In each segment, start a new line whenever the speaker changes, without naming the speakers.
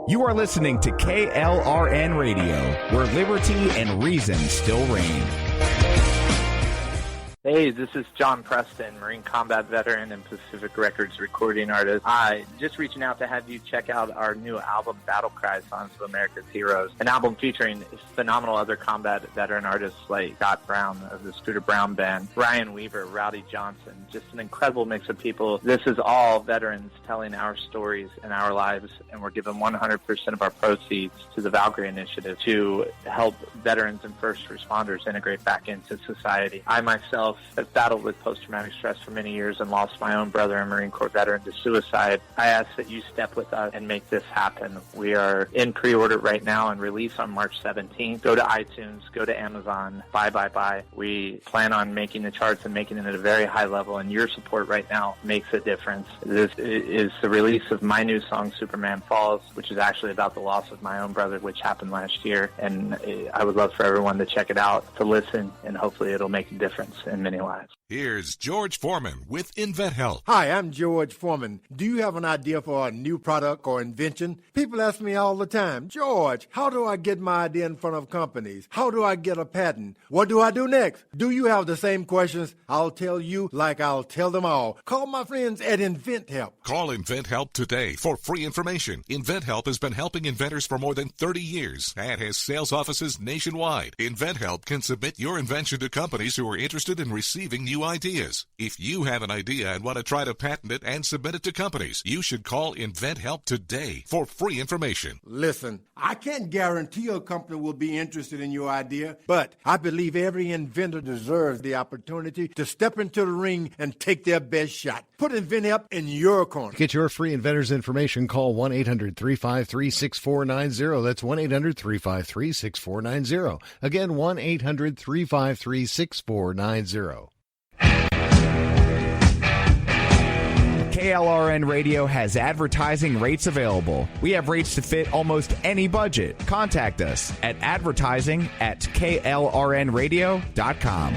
You are listening to KLRN Radio, where liberty and reason still reign.
Hey, this is John Preston, Marine Combat Veteran and Pacific Records recording artist. Just reaching out to have you check out our new album, Battle Cry, Songs of America's Heroes, an album featuring phenomenal other combat veteran artists like Scott Brown of the Scooter Brown Band, Ryan Weaver, Rowdy Johnson, just an incredible mix of people. This is all veterans telling our stories and our lives, and we're giving 100% of our proceeds to the Valkyrie Initiative to help veterans and first responders integrate back into society. I myself have battled with post-traumatic stress for many years and lost my own brother, a Marine Corps veteran, to suicide. I ask that you step with us and make this happen. We are in pre-order right now and release on March 17th. Go to iTunes, go to Amazon, buy. We plan on making the charts and making it at a very high level, and your support right now makes a difference. This is the release of my new song, Superman Falls, which is actually about the loss of my own brother, which happened last year, and I would love for everyone to check it out, to listen, and hopefully it'll make a difference in many lives.
Here's George Foreman with InventHelp.
Hi, I'm George Foreman. Do you have an idea for a new product or invention? People ask me all the time, George, how do I get my idea in front of companies? How do I get a patent? What do I do next? Do you have the same questions? I'll tell you like I'll tell them all. Call my friends at InventHelp.
Call InventHelp today for free information. InventHelp has been helping inventors for more than 30 years and has sales offices nationwide. InventHelp can submit your invention to companies who are interested in receiving new ideas. If you have an idea and want to try to patent it and submit it to companies, you should call InventHelp today for free information.
Listen, I can't guarantee a company will be interested in your idea, but I believe every inventor deserves the opportunity to step into the ring and take their best shot. Put InventHelp in your corner.
To get your free inventor's information, call 1-800-353-6490. That's 1-800-353-6490. Again, 1-800-353-6490.
KLRN Radio has advertising rates available. We have rates to fit almost any budget. Contact us at advertising@klrnradio.com.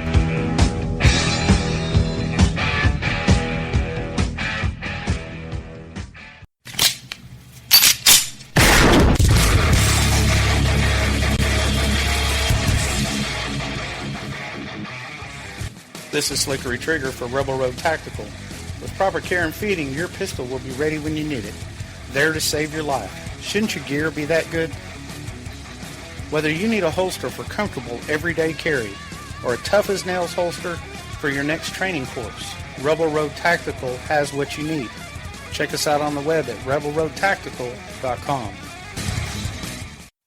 This is Slickery Trigger for Rebel Road Tactical. With proper care and feeding, your pistol will be ready when you need it, there to save your life. Shouldn't your gear be that good? Whether you need a holster for comfortable everyday carry or a tough-as-nails holster for your next training course, Rebel Road Tactical has what you need. Check us out on the web at rebelroadtactical.com.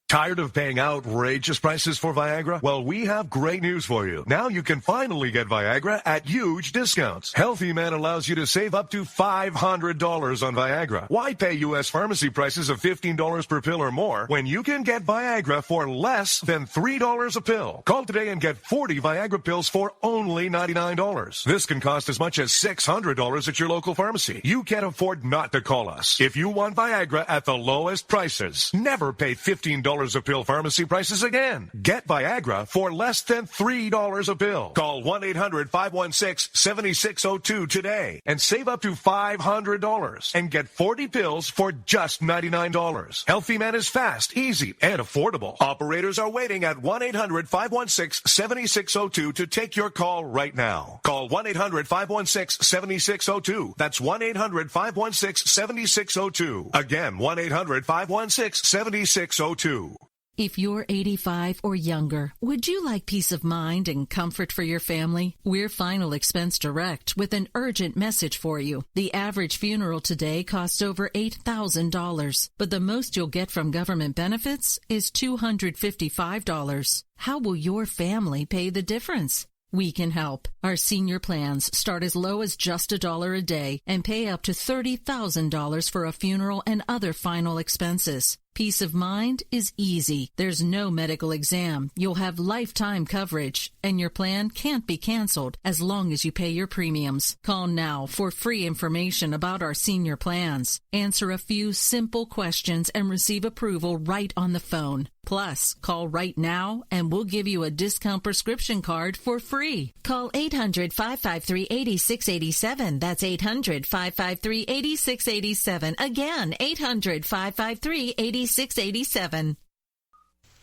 Tired of paying outrageous prices for Viagra? Well, we have great news for you. Now you can finally get Viagra at huge discounts. Healthy Man allows you to save up to $500 on Viagra. Why pay U.S. pharmacy prices of $15 per pill or more when you can get Viagra for less than $3 a pill? Call today and get 40 Viagra pills for only $99. This can cost as much as $600 at your local pharmacy. You can't afford not to call us. If you want Viagra at the lowest prices, never pay $15 a pill pharmacy prices again. Get Viagra for less than $3 a pill. Call 1-800-516-7602 today and save up to $500 and get 40 pills for just $99. Healthy Man is fast, easy, and affordable. Operators are waiting at 1-800-516-7602 to take your call right now. Call 1-800-516-7602. That's 1-800-516-7602. Again, 1-800-516-7602.
If you're 85 or younger, would you like peace of mind and comfort for your family? We're Final Expense Direct with an urgent message for you. The average funeral today costs over $8,000, but the most you'll get from government benefits is $255. How will your family pay the difference? We can help. Our senior plans start as low as just $1 a day and pay up to $30,000 for a funeral and other final expenses. Peace of mind is easy. There's no medical exam. You'll have lifetime coverage, and your plan can't be canceled as long as you pay your premiums. Call now for free information about our senior plans. Answer a few simple questions and receive approval right on the phone. Plus, call right now and we'll give you a discount prescription card for free. Call 800-553-8687. That's 800-553-8687. Again, 800-553-8687.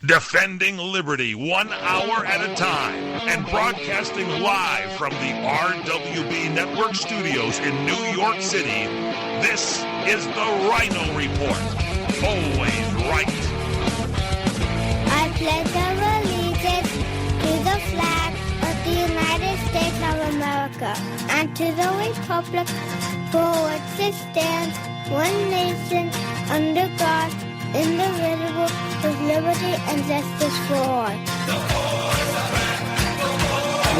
Defending liberty 1 hour at a time and broadcasting live from the RWB Network studios in New York City. This is the Ryno Report. Always right.
I pledge allegiance to the flag of the United States of America and to the republic for which it stands, one nation, under God, indivisible, with liberty and justice for all.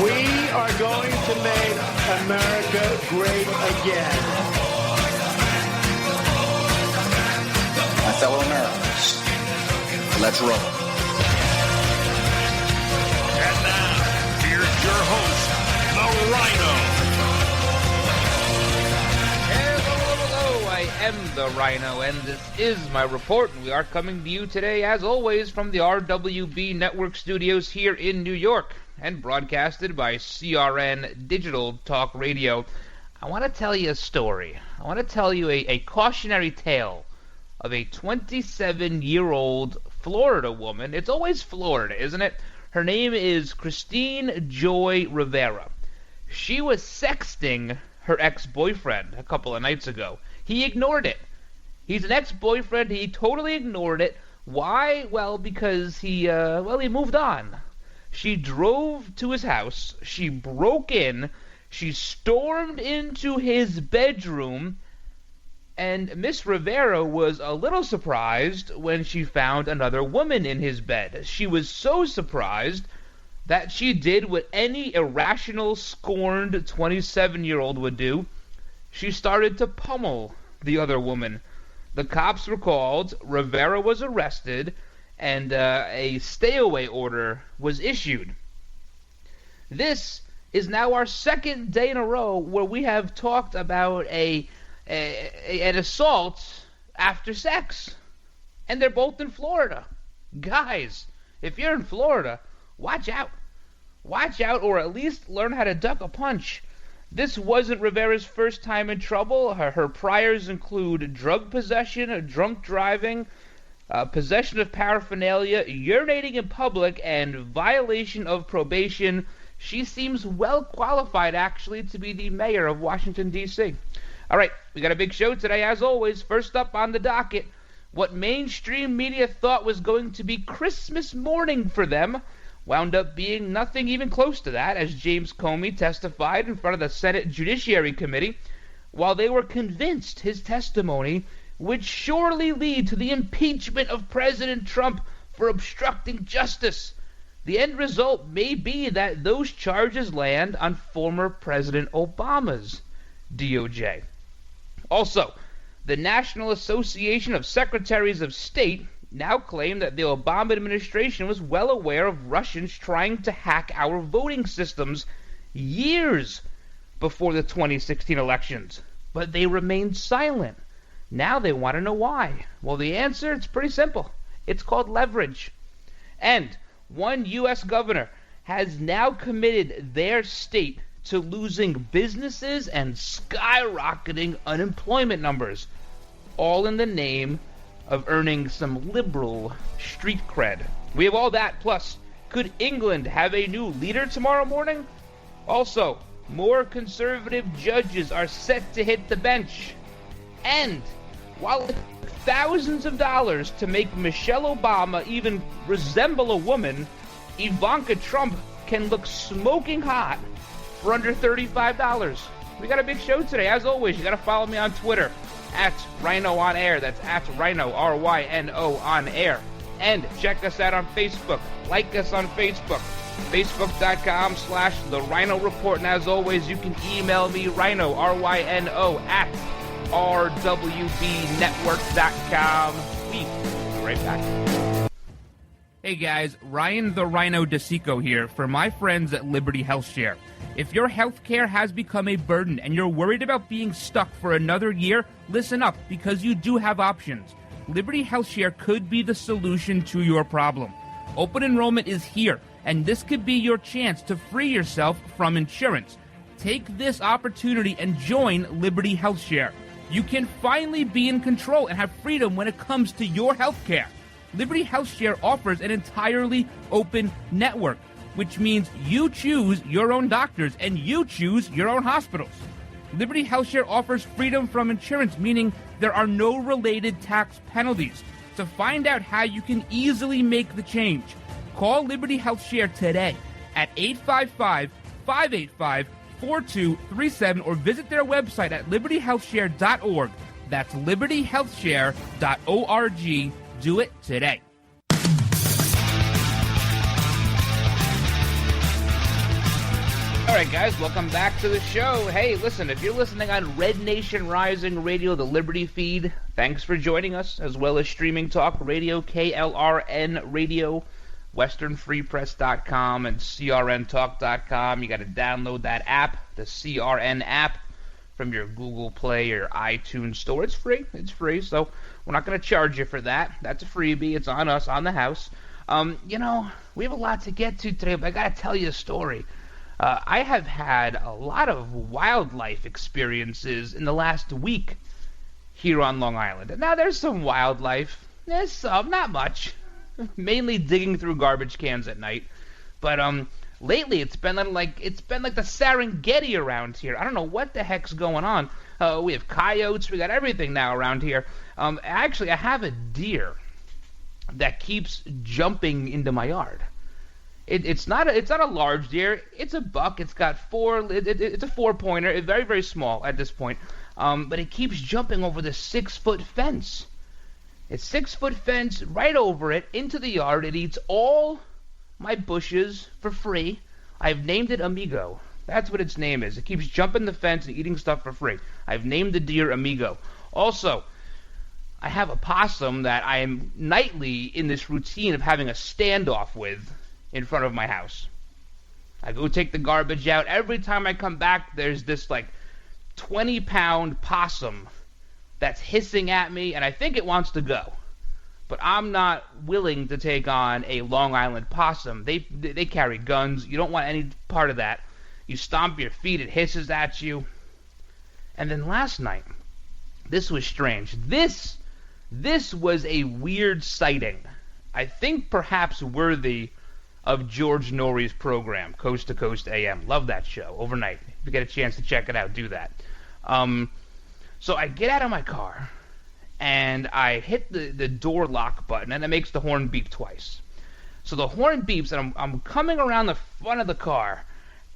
We are going to make America great again.
My fellow Americans, let's roll.
And now, here's your host, the Ryno.
Hello, I am the Ryno, and this is my report. We are coming to you today, as always, from the RWB Network studios here in New York, and broadcasted by CRN Digital Talk Radio. I want to tell you a story. I want to tell you a cautionary tale of a 27-year-old Florida woman. It's always Florida, isn't it? Her name is Christine Joy Rivera. She was sexting her ex-boyfriend a couple of nights ago. He ignored it. He's an ex-boyfriend. He totally ignored it. Why? Well, because he moved on. She drove to his house. She broke in. She stormed into his bedroom. And Miss Rivera was a little surprised when she found another woman in his bed. She was so surprised that she did what any irrational, scorned 27-year-old would do. She started to pummel the other woman. The cops were called, Rivera was arrested, and a stay-away order was issued. This is now our second day in a row where we have talked about an assault after sex. And they're both in Florida. Guys, if you're in Florida, watch out. Watch out, or at least learn how to duck a punch. This wasn't Rivera's first time in trouble. Her priors include drug possession, drunk driving, possession of paraphernalia, urinating in public, and violation of probation. She seems well qualified, actually, to be the mayor of Washington, D.C. All right, we got a big show today, as always. First up on the docket, what mainstream media thought was going to be Christmas morning for them wound up being nothing even close to that, as James Comey testified in front of the Senate Judiciary Committee, while they were convinced his testimony would surely lead to the impeachment of President Trump for obstructing justice. The end result may be that those charges land on former President Obama's DOJ. Also, the National Association of Secretaries of State now claim that the Obama administration was well aware of Russians trying to hack our voting systems years before the 2016 elections, but they remained silent. Now they want to know why. Well, the answer, it's pretty simple. It's called leverage. And one U.S. governor has now committed their state to losing businesses and skyrocketing unemployment numbers, all in the name of earning some liberal street cred. We have all that, plus, could England have a new leader tomorrow morning? Also, more conservative judges are set to hit the bench. And while it took thousands of dollars to make Michelle Obama even resemble a woman, Ivanka Trump can look smoking hot for under $35. We got a big show today. As always, you got to follow me on Twitter, at Ryno on Air. That's at Ryno, R-Y-N-O on Air. And check us out on Facebook. Like us on Facebook, facebook.com/The Ryno Report. And as always, you can email me, Ryno, R-Y-N-O, at rwbnetwork.com. We'll be right back. Hey guys, Ryan the Ryno DeSico here for my friends at Liberty HealthShare. If your health care has become a burden and you're worried about being stuck for another year, listen up, because you do have options.
Liberty HealthShare could be the solution to your problem. Open enrollment is here, and this could be your chance to free yourself from insurance. Take this opportunity and join Liberty HealthShare. You can finally be in control and have freedom when it comes to your health care. Liberty HealthShare offers an entirely open network, which means you choose your own doctors and you choose your own hospitals. Liberty HealthShare offers freedom from insurance, meaning there are no related tax penalties. To find out how you can easily make the change, call Liberty HealthShare today at 855-585-4237 or visit their website at libertyhealthshare.org. That's libertyhealthshare.org. Do it today.
All right, guys, welcome back to the show. Hey, listen, if you're listening on Red Nation Rising Radio, the Liberty feed, thanks for joining us, as well as Streaming Talk Radio, KLRN Radio, westernfreepress.com, and crntalk.com. You got to download that app, the CRN app, from your Google Play or iTunes store. It's free. It's free, so we're not going to charge you for that. That's a freebie. It's on us, on the house. We have a lot to get to today, but I got to tell you a story. I have had a lot of wildlife experiences in the last week here on Long Island. And now there's some wildlife. There's some, not much. Mainly digging through garbage cans at night. But lately it's been like the Serengeti around here. I don't know what the heck's going on. We have coyotes. We got everything now around here. Actually, I have a deer that keeps jumping into my yard. It's not a large deer. It's a buck. It's got it's a 4-pointer. It's very, very small at this point. But it keeps jumping over the 6-foot fence. It's 6-foot fence right over it into the yard. It eats all my bushes for free. I've named it Amigo. That's what its name is. It keeps jumping the fence and eating stuff for free. I've named the deer Amigo. Also, I have a possum that I am nightly in this routine of having a standoff with in front of my house. I go take the garbage out. Every time I come back, there's this 20-pound possum that's hissing at me, and I think it wants to go. But I'm not willing to take on a Long Island possum. They carry guns. You don't want any part of that. You stomp your feet, it hisses at you. And then last night, this was strange. This was a weird sighting. I think perhaps worthy of George Norrie's program, Coast to Coast AM. Love that show, overnight. If you get a chance to check it out, do that. So I get out of my car, and I hit the door lock button, and it makes the horn beep twice. So the horn beeps, and I'm coming around the front of the car,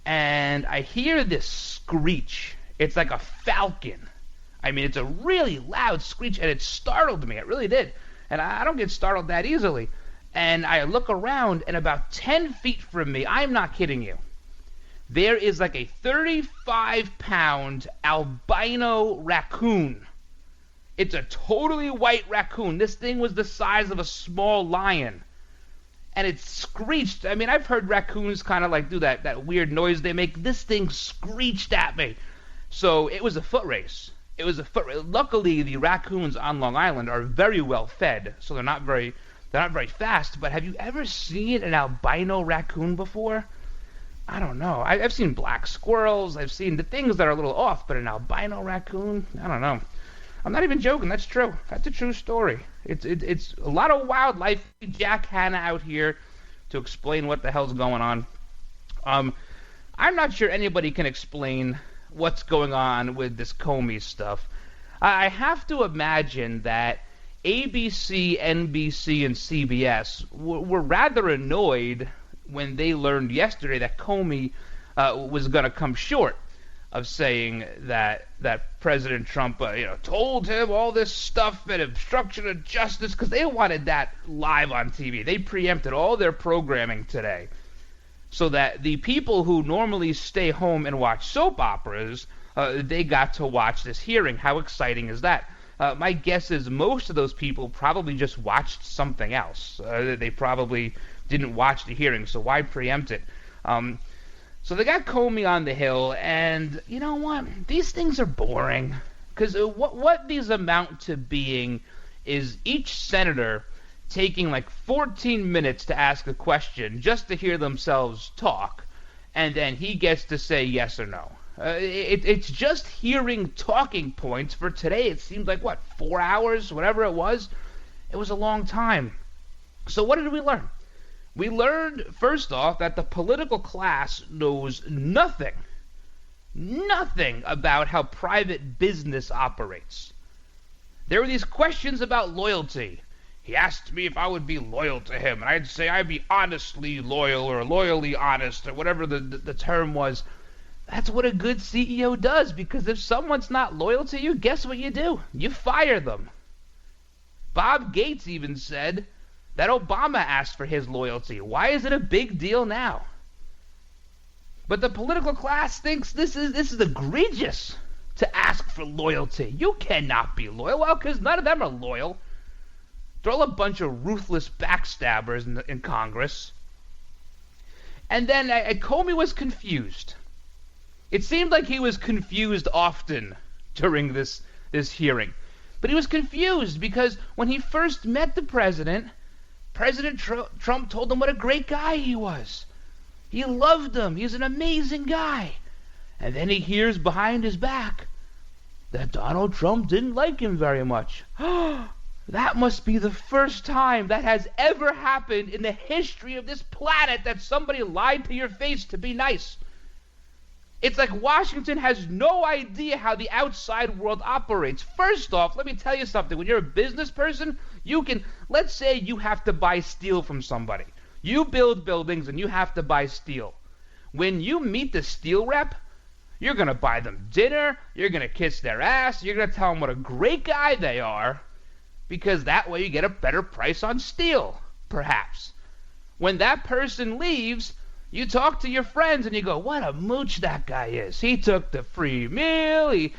and I hear this screech. It's like a falcon. I mean, it's a really loud screech, and it startled me. It really did. And I don't get startled that easily. And I look around, and about 10 feet from me, I'm not kidding you, there is like a 35-pound albino raccoon. It's a totally white raccoon. This thing was the size of a small lion. And it screeched. I mean, I've heard raccoons kind of do that weird noise they make. This thing screeched at me. So it was a foot race. Luckily, the raccoons on Long Island are very well fed, so they're not very fast. But have you ever seen an albino raccoon before? I don't know. I've seen black squirrels. I've seen the things that are a little off, but an albino raccoon? I don't know. I'm not even joking. That's true. That's a true story. It's a lot of wildlife. Jack Hanna out here to explain what the hell's going on. I'm not sure anybody can explain what's going on with this Comey stuff. I have to imagine that ABC, NBC, and CBS were rather annoyed when they learned yesterday that Comey was going to come short of saying that President Trump told him all this stuff and obstruction of justice, because they wanted that live on TV. They preempted all their programming today so that the people who normally stay home and watch soap operas, they got to watch this hearing. How exciting is that? My guess is most of those people probably just watched something else. They probably didn't watch the hearing, so why preempt it? So they got Comey on the Hill, and you know what? These things are boring, because what these amount to being is each senator taking like 14 minutes to ask a question just to hear themselves talk, and then he gets to say yes or no. It's just hearing talking points for today. It seemed like, 4 hours, whatever it was? It was a long time. So what did we learn? We learned, first off, that the political class knows nothing about how private business operates. There were these questions about loyalty. He asked me if I would be loyal to him, and I'd say I'd be honestly loyal or loyally honest or whatever the term was. That's what a good CEO does, because if someone's not loyal to you, guess what you do? You fire them. Bob Gates even said that Obama asked for his loyalty. Why is it a big deal now? But the political class thinks this is egregious to ask for loyalty. You cannot be loyal. Well, because none of them are loyal. They're all a bunch of ruthless backstabbers in Congress. And then Comey was confused. It seemed like he was confused often during this hearing. But he was confused because when he first met the president, President Trump told him what a great guy he was. He loved him. He's an amazing guy. And then he hears behind his back that Donald Trump didn't like him very much. That must be the first time that has ever happened in the history of this planet that somebody lied to your face to be nice. It's like Washington has no idea how the outside world operates. First off, let me tell you something. When you're a business person, let's say you have to buy steel from somebody. You build buildings and you have to buy steel. When you meet the steel rep, you're going to buy them dinner, you're going to kiss their ass, you're going to tell them what a great guy they are, because that way you get a better price on steel, perhaps. When that person leaves, you talk to your friends and you go, what a mooch that guy is. He took the free meal.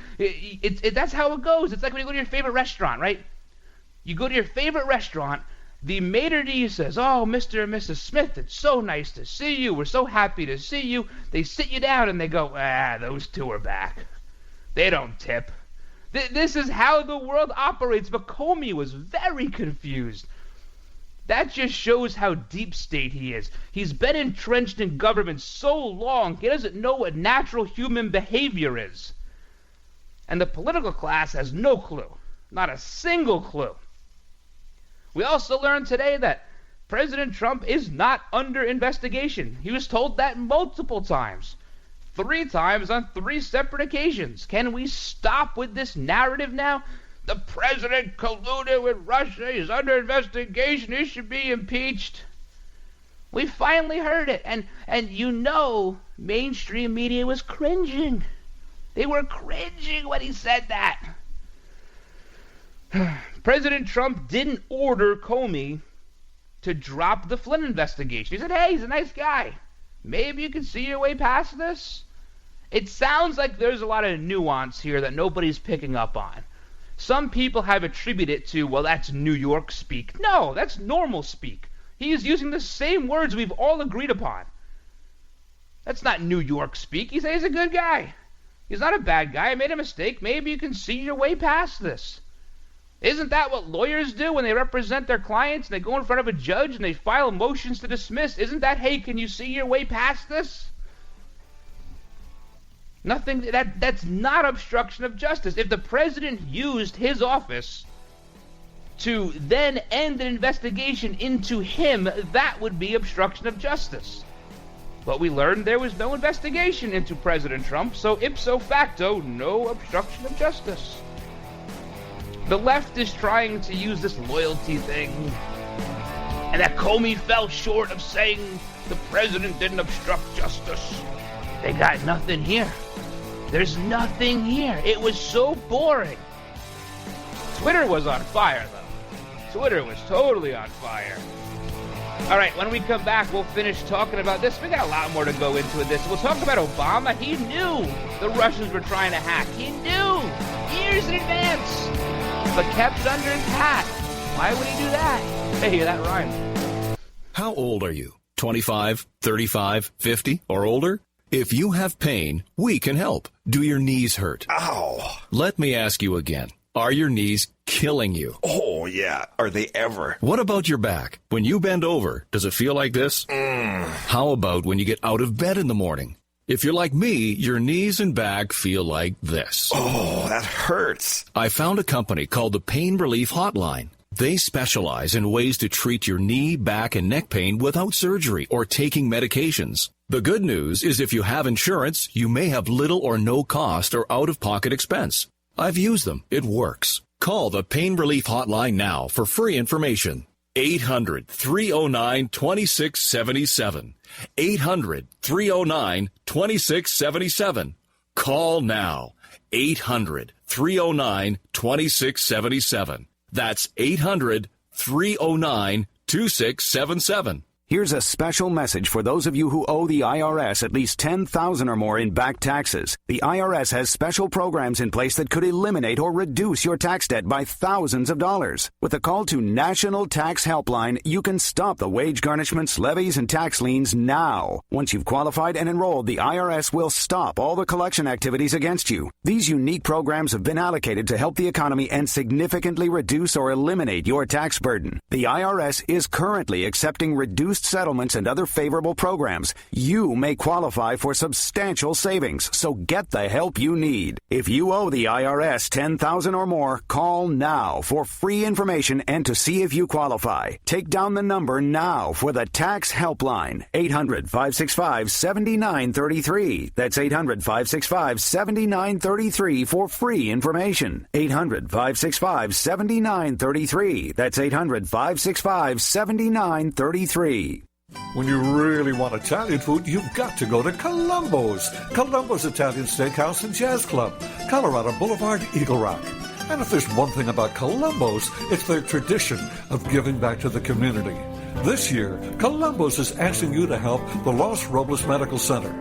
That's how it goes. It's like when you go to your favorite restaurant, right? You go to your favorite restaurant, the maitre d' says, oh, Mr. and Mrs. Smith, it's so nice to see you. We're so happy to see you. They sit you down and they go, those two are back. They don't tip. This is how the world operates. But Comey was very confused. That just shows how deep state he is. He's been entrenched in government so long, he doesn't know what natural human behavior is. And the political class has no clue. Not a single clue. We also learned today that President Trump is not under investigation. He was told that multiple times. 3 times on 3 separate occasions. Can we stop with this narrative now? The president colluded with Russia. He's under investigation. He should be impeached. We finally heard it. And mainstream media was cringing. They were cringing when he said that. President Trump didn't order Comey to drop the Flynn investigation. He said, hey, he's a nice guy. Maybe you can see your way past this. It sounds like there's a lot of nuance here that nobody's picking up on. Some people have attributed it to, well, that's New York speak. No, that's normal speak. He is using the same words we've all agreed upon. That's not New York speak. He says he's a good guy. He's not a bad guy. I made a mistake. Maybe you can see your way past this. Isn't that what lawyers do when they represent their clients and they go in front of a judge and they file motions to dismiss? Isn't that, hey, can you see your way past this? Nothing. That's not obstruction of justice. If the president used his office to then end an investigation into him, that would be obstruction of justice. But we learned there was no investigation into President Trump, so ipso facto, no obstruction of justice. The left is trying to use this loyalty thing, and that Comey fell short of saying the president didn't obstruct justice. They got nothing here. There's nothing here. It was so boring. Twitter was on fire, though. Twitter was totally on fire. All right, when we come back, we'll finish talking about this. We got a lot more to go into this. We'll talk about Obama. He knew the Russians were trying to hack. He knew years in advance, but kept it under his hat. Why would he do that? Hey, that rhymed.
How old are you? 25, 35, 50, or older? If you have pain, we can help. Do your knees hurt?
Ow!
Let me ask you again. Are your knees killing you?
Oh, yeah. Are they ever?
What about your back? When you bend over, does it feel like this? How about when you get out of bed in the morning? If you're like me, your knees and back feel like this.
Oh, that hurts.
I found a company called the Pain Relief Hotline. They specialize in ways to treat your knee, back, and neck pain without surgery or taking medications. The good news is if you have insurance, you may have little or no cost or out-of-pocket expense. I've used them. It works. Call the Pain Relief Hotline now for free information. 800-309-2677. 800-309-2677. Call now. 800-309-2677. That's 800-309-2677.
Here's a special message for those of you who owe the IRS at least $10,000 or more in back taxes. The IRS has special programs in place that could eliminate or reduce your tax debt by thousands of dollars. With a call to National Tax Helpline, you can stop the wage garnishments, levies, and tax liens now. Once you've qualified and enrolled, the IRS will stop all the collection activities against you. These unique programs have been allocated to help the economy and significantly reduce or eliminate your tax burden. The IRS is currently accepting reduced settlements and other favorable programs. You may qualify for substantial savings, so get the help you need. If you owe the IRS $10,000 or more, call now for free information and to see if you qualify. Take down the number now for the Tax Helpline, 800-565-7933. That's 800-565-7933 for free information. 800-565-7933. That's 800-565-7933.
When you really want Italian food, you've got to go to Columbo's. Columbo's Italian Steakhouse and Jazz Club, Colorado Boulevard, Eagle Rock. And if there's one thing about Columbo's, it's their tradition of giving back to the community. This year, Columbo's is asking you to help the Los Robles Medical Center.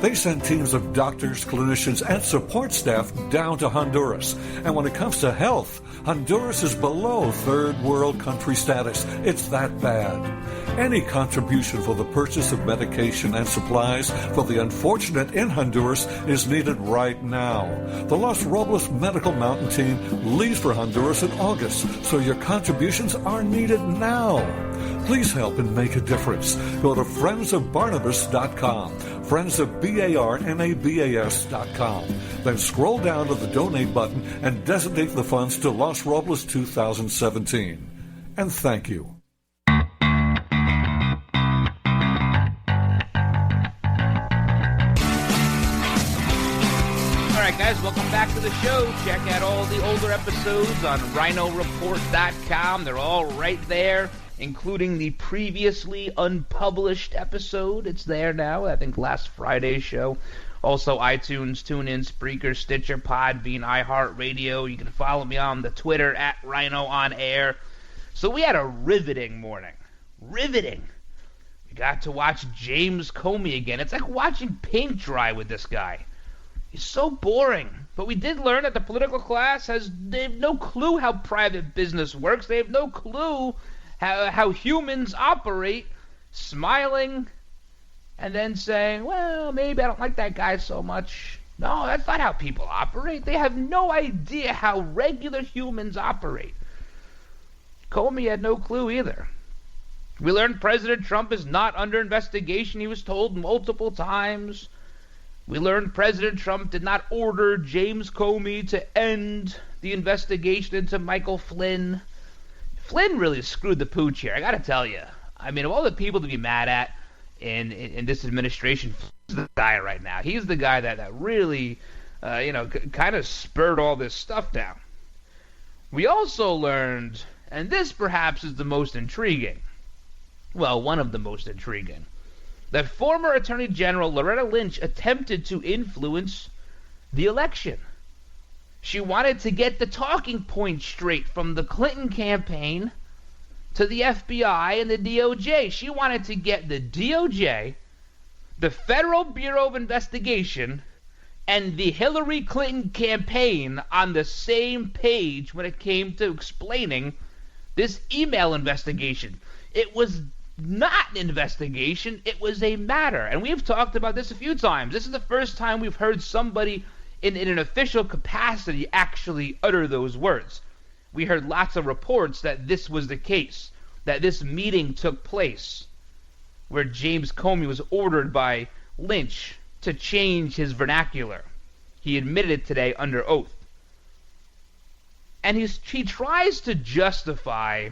They send teams of doctors, clinicians, and support staff down to Honduras. And when it comes to health, Honduras is below third world country status. It's that bad. Any contribution for the purchase of medication and supplies for the unfortunate in Honduras is needed right now. The Los Robles Medical Mountain Team leaves for Honduras in August, so your contributions are needed now. Please help and make a difference. Go to friendsofbarnabas.com, friendsofbarnabas.com. Then scroll down to the donate button and designate the funds to Los Robles 2017. And thank you.
All right, guys, welcome back to the show. Check out all the older episodes on RynoReport.com. They're all right there, including the previously unpublished episode. It's there now, I think last Friday's show. Also iTunes, TuneIn, Spreaker, Stitcher, Podbean, iHeartRadio. You can follow me on the Twitter at RynoOnAir. So we had a riveting morning. Riveting. We got to watch James Comey again. It's like watching paint dry with this guy. He's so boring. But we did learn that the political class they have no clue how private business works. They have no clue how humans operate, smiling and then saying, well, maybe I don't like that guy so much. No, that's not how people operate. They have no idea how regular humans operate. Comey had no clue either. We learned President Trump is not under investigation. He was told multiple times. We learned President Trump did not order James Comey to end the investigation into Michael Flynn. Flynn really screwed the pooch here, I gotta tell you. I mean, of all the people to be mad at in this administration, Flynn's the guy right now. He's the guy that really, kind of spurred all this stuff down. We also learned, and this perhaps is the most intriguing, well, one of the most intriguing, that former Attorney General Loretta Lynch attempted to influence the election. She wanted to get the talking points straight from the Clinton campaign to the FBI and the DOJ. She wanted to get the DOJ, the Federal Bureau of Investigation, and the Hillary Clinton campaign on the same page when it came to explaining this email investigation. It was not an investigation, it was a matter. And we've talked about this a few times. This is the first time we've heard somebody in an official capacity actually utter those words. We heard lots of reports that this was the case, that this meeting took place, where James Comey was ordered by Lynch to change his vernacular. He admitted it today under oath. And he tries to justify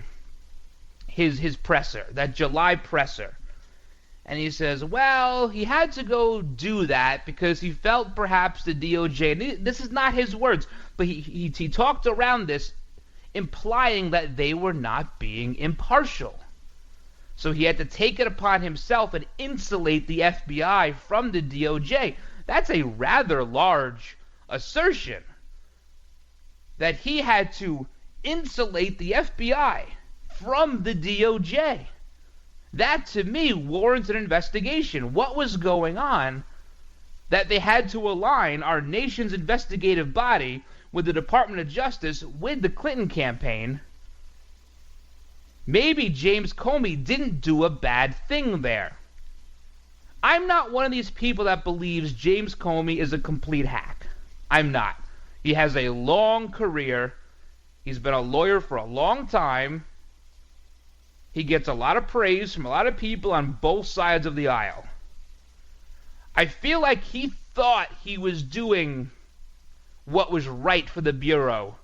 his presser, that July presser. And he says, well, he had to go do that because he felt perhaps the DOJ, and this is not his words, but he talked around this, implying that they were not being impartial. So he had to take it upon himself and insulate the FBI from the DOJ. That's a rather large assertion, that he had to insulate the FBI from the DOJ. That, to me, warrants an investigation. What was going on that they had to align our nation's investigative body with the Department of Justice, with the Clinton campaign? Maybe James Comey didn't do a bad thing there. I'm not one of these people that believes James Comey is a complete hack. I'm not. He has a long career. He's been a lawyer for a long time. He gets a lot of praise from a lot of people on both sides of the aisle. I feel like he thought he was doing what was right for the Bureau,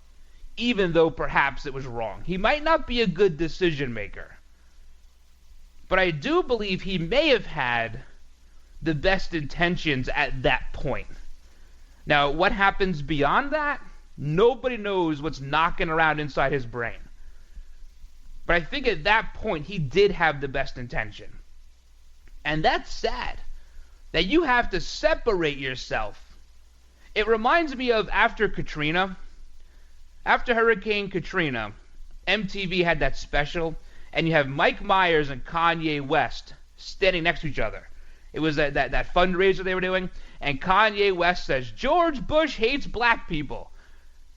even though perhaps it was wrong. He might not be a good decision maker, but I do believe he may have had the best intentions at that point. Now, what happens beyond that? Nobody knows what's knocking around inside his brain. But I think at that point, he did have the best intention. And that's sad, that you have to separate yourself. It reminds me of after Katrina. After Hurricane Katrina, MTV had that special, and you have Mike Myers and Kanye West standing next to each other. It was that fundraiser they were doing, and Kanye West says, George Bush hates black people.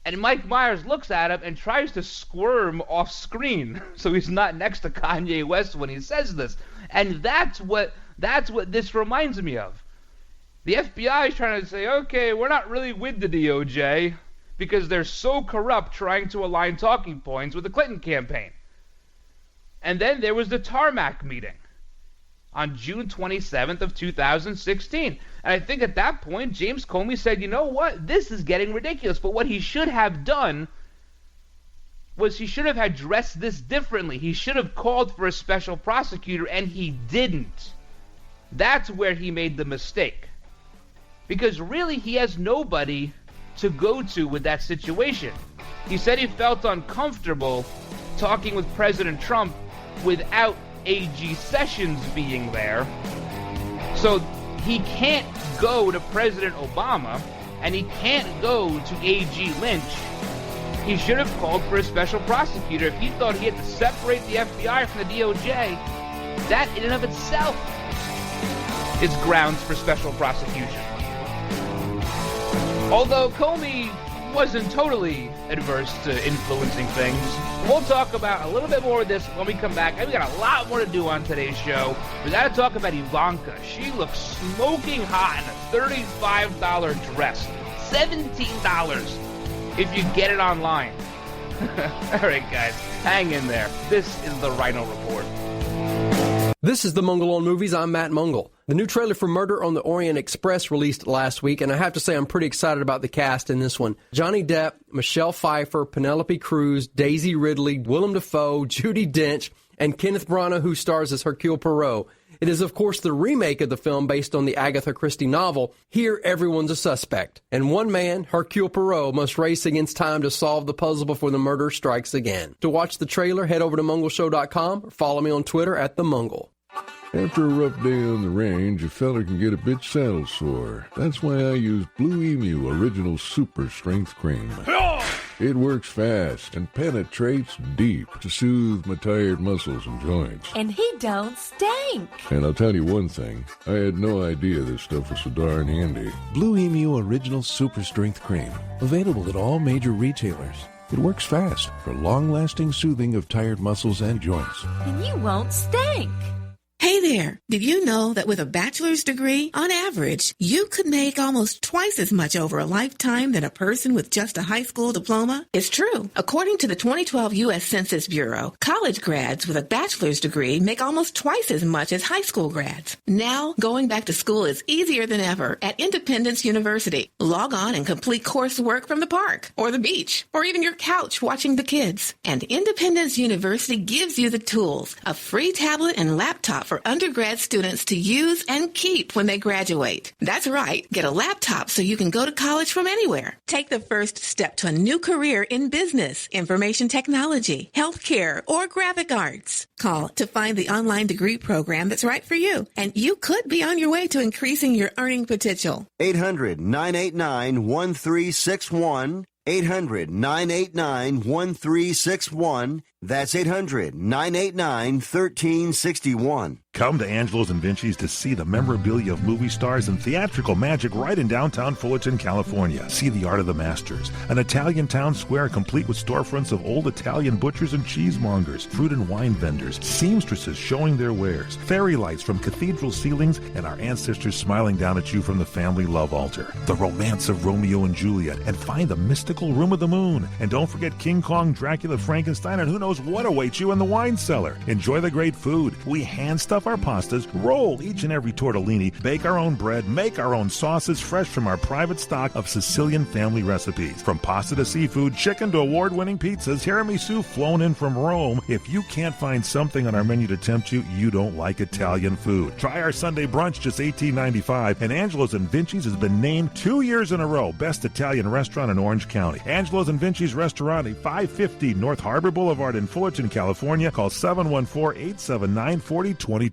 And Mike Myers looks at him and tries to squirm off screen so he's not next to Kanye West when he says this. And that's what this reminds me of. The FBI is trying to say, okay, we're not really with the DOJ because they're so corrupt trying to align talking points with the Clinton campaign. And then there was the tarmac meeting on June 27th of 2016. And I think at that point, James Comey said, you know what? This is getting ridiculous. But what he should have done was he should have addressed this differently. He should have called for a special prosecutor, and he didn't. That's where he made the mistake. Because really, he has nobody to go to with that situation. He said he felt uncomfortable talking with President Trump without AG Sessions being there. So he can't go to President Obama, and he can't go to AG Lynch. He should have called for a special prosecutor. If he thought he had to separate the FBI from the DOJ, that in and of itself is grounds for special prosecution. Although Comey wasn't totally adverse to influencing things. We'll talk about a little bit more of this when we come back. And we got a lot more to do on today's show. We got to talk about Ivanka. She looks smoking hot in a $35 dress. $17 if you get it online. All right, guys, hang in there. This is the Ryno Report.
This is the Mungle on Movies. I'm Matt Mungle. The new trailer for Murder on the Orient Express released last week, and I have to say I'm pretty excited about the cast in this one. Johnny Depp, Michelle Pfeiffer, Penelope Cruz, Daisy Ridley, Willem Dafoe, Judi Dench, and Kenneth Branagh, who stars as Hercule Poirot. It is, of course, the remake of the film based on the Agatha Christie novel. Here, everyone's a suspect. And one man, Hercule Poirot, must race against time to solve the puzzle before the murder strikes again. To watch the trailer, head over to mungleshow.com or follow me on Twitter at @TheMungle.
After a rough day on the range, a fella can get a bit saddle sore. That's why I use Blue Emu Original Super Strength Cream. It works fast and penetrates deep to soothe my tired muscles and joints.
And he don't stink.
And I'll tell you one thing, I had no idea this stuff was so darn handy.
Blue Emu Original Super Strength Cream. Available at all major retailers. It works fast for long-lasting soothing of tired muscles and joints.
And you won't stink.
Hey there, did you know that with a bachelor's degree, on average, you could make almost twice as much over a lifetime than a person with just a high school diploma? It's true. According to the 2012 U.S. Census Bureau, college grads with a bachelor's degree make almost twice as much as high school grads. Now, going back to school is easier than ever at Independence University. Log on and complete coursework from the park, or the beach, or even your couch watching the kids. And Independence University gives you the tools, a free tablet and laptop for undergrad students to use and keep when they graduate. That's right, get a laptop so you can go to college from anywhere. Take the first step to a new career in business, information technology, healthcare, or graphic arts. Call to find the online degree program that's right for you, and you could be on your way to increasing your earning potential.
800-989-1361. 800-989-1361. That's 800-989-1361.
Come to Angelo's and Vinci's to see the memorabilia of movie stars and theatrical magic right in downtown Fullerton, California. See the art of the masters. An Italian town square complete with storefronts of old Italian butchers and cheesemongers, fruit and wine vendors, seamstresses showing their wares, fairy lights from cathedral ceilings, and our ancestors smiling down at you from the family love altar. The romance of Romeo and Juliet, and find the mystical room of the moon. And don't forget King Kong, Dracula, Frankenstein, and who knows what awaits you in the wine cellar. Enjoy the great food. We hand stuff our pastas, roll each and every tortellini, bake our own bread, make our own sauces fresh from our private stock of Sicilian family recipes. From pasta to seafood, chicken to award-winning pizzas, tiramisu flown in from Rome. If you can't find something on our menu to tempt you, you don't like Italian food. Try our Sunday brunch, just $18.95, and Angelo's and Vinci's has been named 2 years in a row Best Italian Restaurant in Orange County. Angelo's and Vinci's Restaurant at 550 North Harbor Boulevard in Fullerton, California. Call 714-879-4022.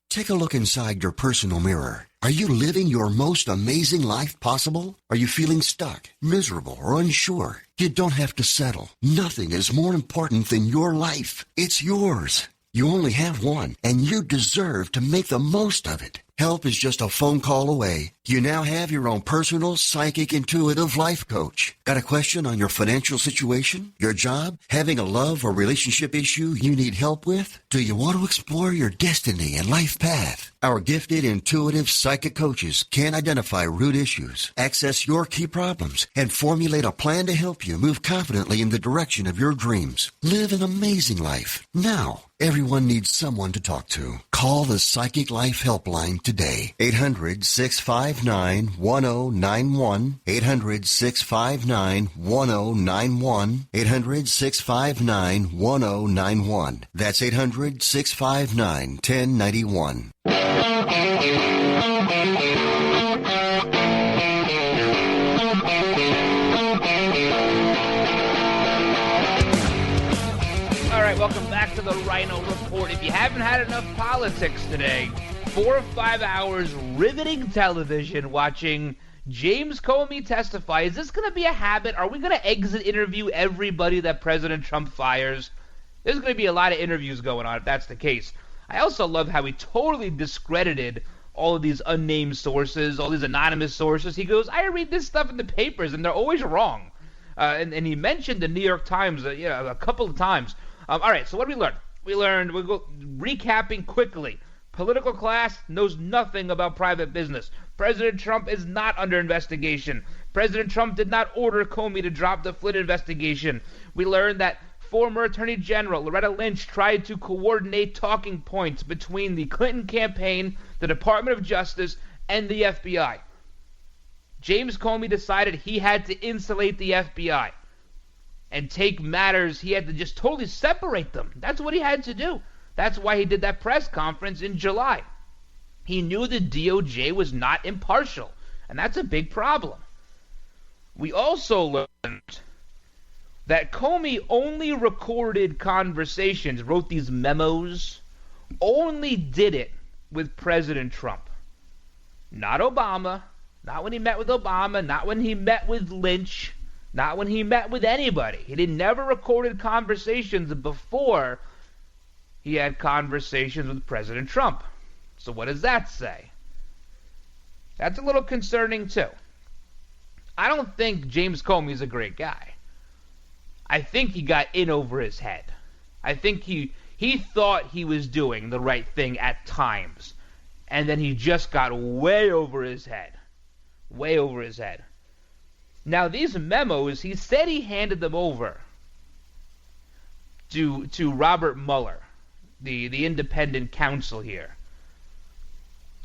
Take a look inside your personal mirror. Are you living your most amazing life possible? Are you feeling stuck, miserable, or unsure? You don't have to settle. Nothing is more important than your life. It's yours. You only have one, and you deserve to make the most of it. Help is just a phone call away. You now have your own personal, psychic, intuitive life coach. Got a question on your financial situation, your job, having a love or relationship issue you need help with? Do you want to explore your destiny and life path? Our gifted, intuitive, psychic coaches can identify root issues, access your key problems, and formulate a plan to help you move confidently in the direction of your dreams. Live an amazing life. Now, everyone needs someone to talk to. Call the Psychic Life Helpline today. 800-659-1091. 800-659-1091. 800-659-1091. That's 800-659-1091.
All right, welcome back to the Ryno Report. If you haven't had enough politics today, 4 or 5 hours riveting television watching James Comey testify. Is this going to be a habit? Are we going to exit interview everybody that President Trump fires? There's going to be a lot of interviews going on if that's the case. I also love how he totally discredited all of these unnamed sources, all these anonymous sources. He goes, I read this stuff in the papers, and they're always wrong. And he mentioned the New York Times a couple of times. All right, so what did we learn? We'll go recapping quickly. Political class knows nothing about private business. President Trump is not under investigation. President Trump did not order Comey to drop the Flynn investigation. We learned that former Attorney General Loretta Lynch tried to coordinate talking points between the Clinton campaign, the Department of Justice, and the FBI. James Comey decided he had to insulate the FBI and take matters. He had to just totally separate them. That's what he had to do. That's why he did that press conference in July. He knew the DOJ was not impartial, and that's a big problem. We also learned that Comey only recorded conversations, wrote these memos, only did it with President Trump. Not Obama, not when he met with Obama, not when he met with Lynch, not when he met with anybody. He never recorded conversations before he had conversations with President Trump. So what does that say? That's a little concerning too. I don't think James Comey is a great guy. I think he got in over his head. I think he He thought he was doing the right thing at times, and then he just got way over his head. Way over his head. Now, these memos, he said he handed them over to Robert Mueller, the independent counsel here.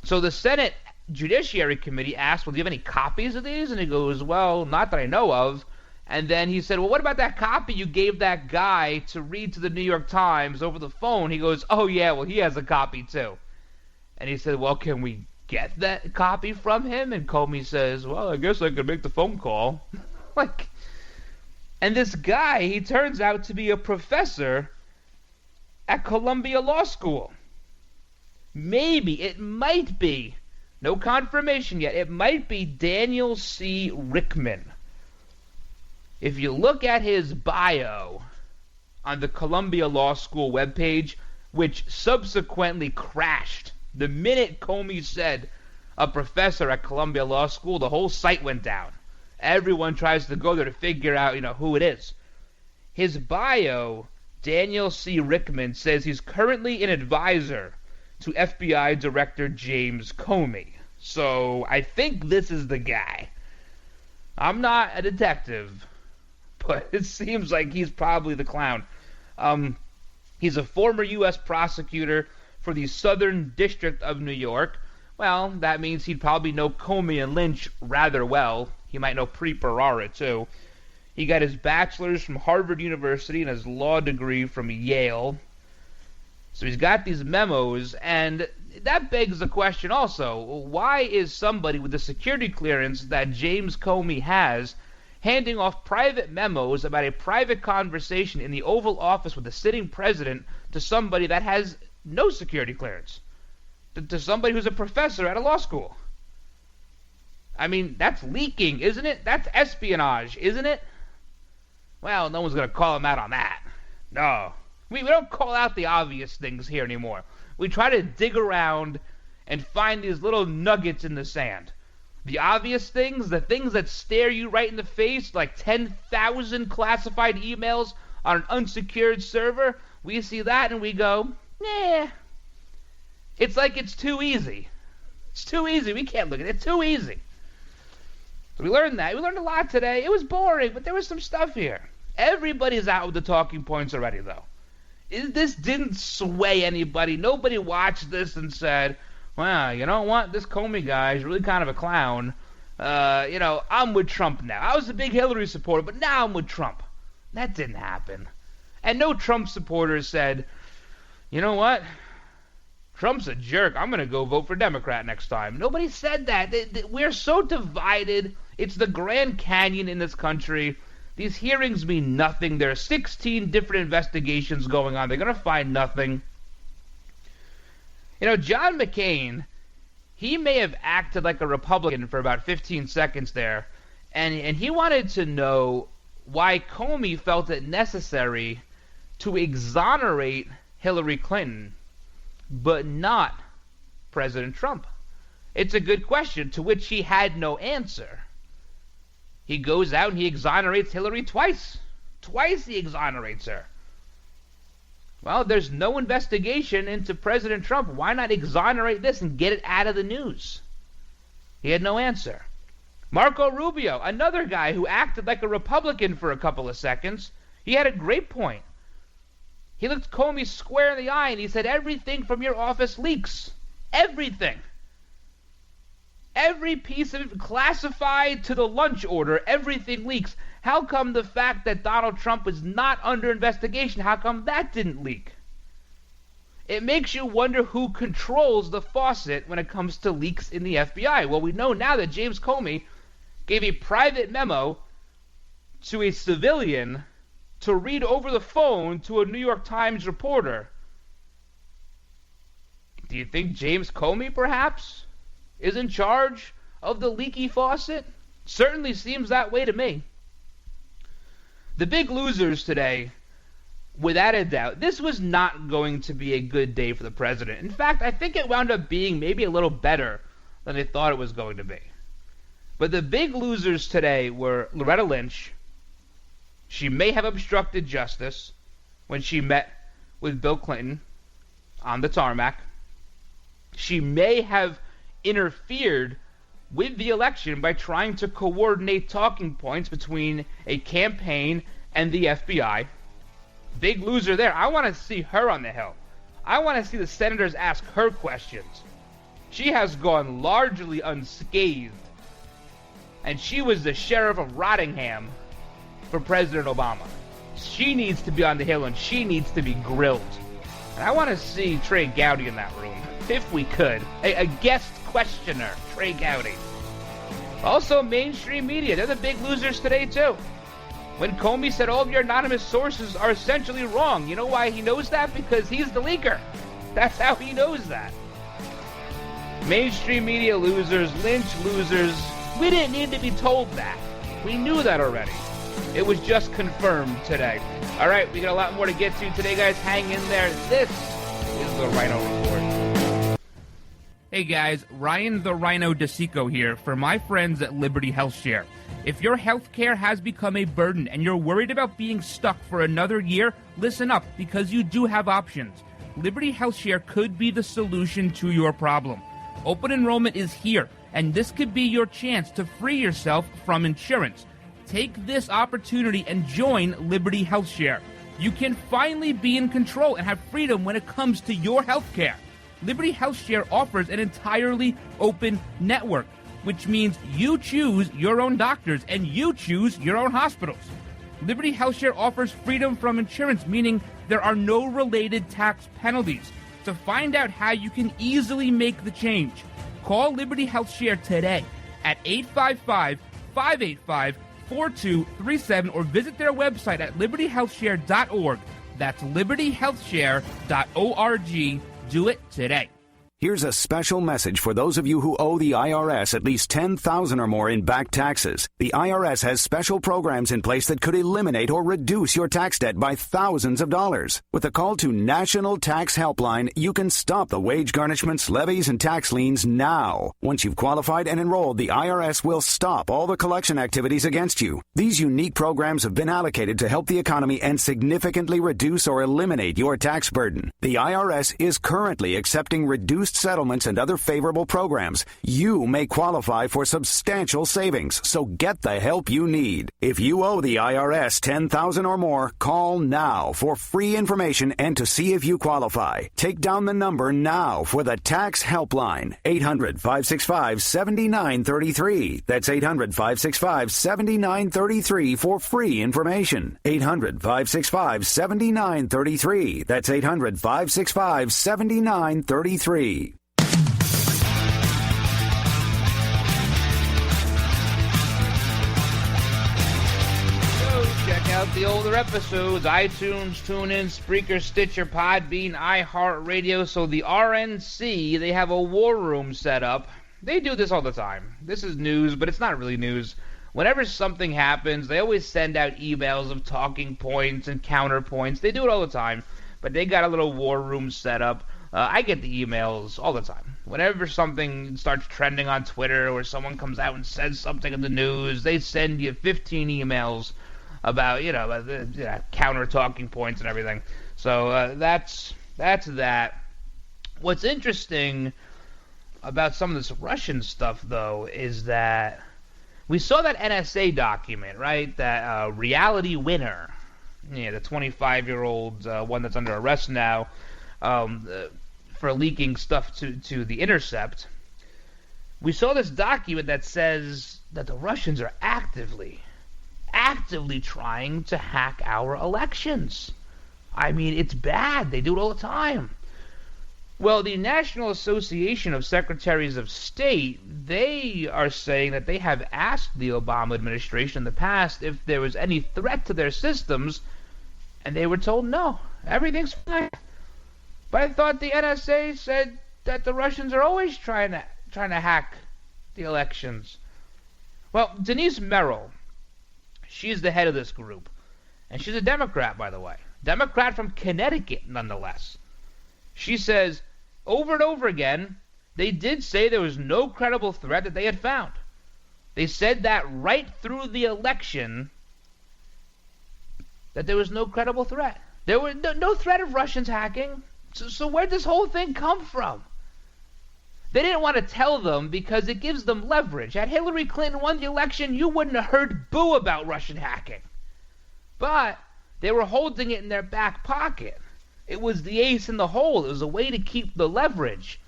So the Senate Judiciary Committee asked, well, do you have any copies of these? And he goes, well, not that I know of. And then he said, well, what about that copy you gave that guy to read to the New York Times over the phone? He goes, oh, yeah, well, he has a copy too. And he said, well, can we get that copy from him? And Comey says, well, I guess I could make the phone call. And this guy, he turns out to be a professor at Columbia Law School. Maybe, it might be, no confirmation yet, it might be Daniel C. Rickman. If you look at his bio on the Columbia Law School webpage, which subsequently crashed the minute Comey said a professor at Columbia Law School, the whole site went down. Everyone tries to go there to figure out, who it is. His bio, Daniel C. Rickman, says he's currently an advisor to FBI Director James Comey. So I think this is the guy. I'm not a detective, but it seems like he's probably the clown. He's a former U.S. prosecutor for the Southern District of New York. Well, that means he'd probably know Comey and Lynch rather well. He might know Preet too. He got his bachelor's from Harvard University and his law degree from Yale. So he's got these memos, and that begs the question also, why is somebody with the security clearance that James Comey has handing off private memos about a private conversation in the Oval Office with the sitting president to somebody that has no security clearance? To somebody who's a professor at a law school? I mean, that's leaking, isn't it? That's espionage, isn't it? Well, no one's going to call him out on that. No. We don't call out the obvious things here anymore. We try to dig around and find these little nuggets in the sand. The obvious things, the things that stare you right in the face, like 10,000 classified emails on an unsecured server, we see that and we go, nah. It's like it's too easy. It's too easy. We can't look at it. It's too easy. So we learned that. We learned a lot today. It was boring, but there was some stuff here. Everybody's out with the talking points already, though. This didn't sway anybody. Nobody watched this and said, well, you know what? This Comey guy is really kind of a clown. I'm with Trump now. I was a big Hillary supporter, but now I'm with Trump. That didn't happen. And no Trump supporters said, you know what? Trump's a jerk. I'm going to go vote for Democrat next time. Nobody said that. We're so divided. It's the Grand Canyon in this country. These hearings mean nothing. There are 16 different investigations going on. They're going to find nothing. John McCain, he may have acted like a Republican for about 15 seconds there, and he wanted to know why Comey felt it necessary to exonerate Hillary Clinton, but not President Trump. It's a good question to which he had no answer. He goes out and he exonerates Hillary twice. Twice he exonerates her. Well, there's no investigation into President Trump. Why not exonerate this and get it out of the news? He had no answer. Marco Rubio, another guy who acted like a Republican for a couple of seconds, he had a great point. He looked Comey square in the eye and he said, everything from your office leaks. Everything. Every piece of it classified to the lunch order, everything leaks. How come the fact that Donald Trump was not under investigation, how come that didn't leak? It makes you wonder who controls the faucet when it comes to leaks in the FBI. Well, we know now that James Comey gave a private memo to a civilian to read over the phone to a New York Times reporter. Do you think James Comey, perhaps, is in charge of the leaky faucet? Certainly seems that way to me. The big losers today, without a doubt, this was not going to be a good day for the president. In fact, I think it wound up being maybe a little better than they thought it was going to be. But the big losers today were Loretta Lynch. She may have obstructed justice when she met with Bill Clinton on the tarmac. She may have interfered with the election by trying to coordinate talking points between a campaign and the FBI. Big loser there. I want to see her on the Hill. I want to see the senators ask her questions. She has gone largely unscathed. And she was the sheriff of Rottingham for President Obama. She needs to be on the Hill, and she needs to be grilled. And I want to see Trey Gowdy in that room, if we could. A guest questioner, Trey Gowdy. Also, mainstream media. They're the big losers today, too. When Comey said all of your anonymous sources are essentially wrong. You know why he knows that? Because he's the leaker. That's how he knows that. Mainstream media losers, Lynch losers. We didn't need to be told that. We knew that already. It was just confirmed today. All right, we got a lot more to get to today, guys. Hang in there. This is the Ryno Report.
Hey guys, Ryan the Ryno DeSico here for my friends at Liberty Health Share. If your health care has become a burden and you're worried about being stuck for another year, listen up, because you do have options. Liberty Health Share could be the solution to your problem. Open enrollment is here, and this could be your chance to free yourself from insurance. Take this opportunity and join Liberty Health Share. You can finally be in control and have freedom when it comes to your health care. Liberty Health Share offers an entirely open network, which means you choose your own doctors and you choose your own hospitals. Liberty Health Share offers freedom from insurance, meaning there are no related tax penalties. To find out how you can easily make the change, call Liberty Health Share today at 855-585-4237 or visit their website at libertyhealthshare.org. That's libertyhealthshare.org. Do it today.
Here's a special message for those of you who owe the IRS at least $10,000 or more in back taxes. The IRS has special programs in place that could eliminate or reduce your tax debt by thousands of dollars. With a call to National Tax Helpline, you can stop the wage garnishments, levies, and tax liens now. Once you've qualified and enrolled, the IRS will stop all the collection activities against you. These unique programs have been allocated to help the economy and significantly reduce or eliminate your tax burden. The IRS is currently accepting reduced settlements and other favorable programs. You may qualify for substantial savings, so get the help you need. If you owe the IRS $10,000 or more, call now for free information and to see if you qualify. Take down the number now for the Tax Helpline, 800-565-7933. That's 800-565-7933 for free information. 800-565-7933. That's 800-565-7933.
Check out the older episodes, iTunes, TuneIn, Spreaker, Stitcher, Podbean, iHeartRadio. So the RNC, they have a war room set up. They do this all the time. This is news, but it's not really news. Whenever something happens, they always send out emails of talking points and counterpoints. They do it all the time, but they got a little war room set up. I get the emails all the time. Whenever something starts trending on Twitter or someone comes out and says something in the news, they send you 15 emails about, the counter talking points and everything. So that's that. What's interesting about some of this Russian stuff, though, is that we saw that NSA document, right? That Reality Winner, the 25-year-old one that's under arrest now for leaking stuff to The Intercept. We saw this document that says that the Russians are actively trying to hack our elections. I mean, it's bad. They do it all the time. Well, the National Association of Secretaries of State, they are saying that they have asked the Obama administration in the past if there was any threat to their systems, and they were told no, everything's fine. But I thought the NSA said that the Russians are always trying to hack the elections. Well, Denise Merrill, she's the head of this group. And she's a Democrat, by the way. Democrat from Connecticut, nonetheless. She says, over and over again, they did say there was no credible threat that they had found. They said that right through the election, that there was no credible threat. There was no threat of Russians hacking. So where'd this whole thing come from? They didn't want to tell them because it gives them leverage. Had Hillary Clinton won the election, you wouldn't have heard boo about Russian hacking. But they were holding it in their back pocket. It was the ace in the hole. It was a way to keep the leverage,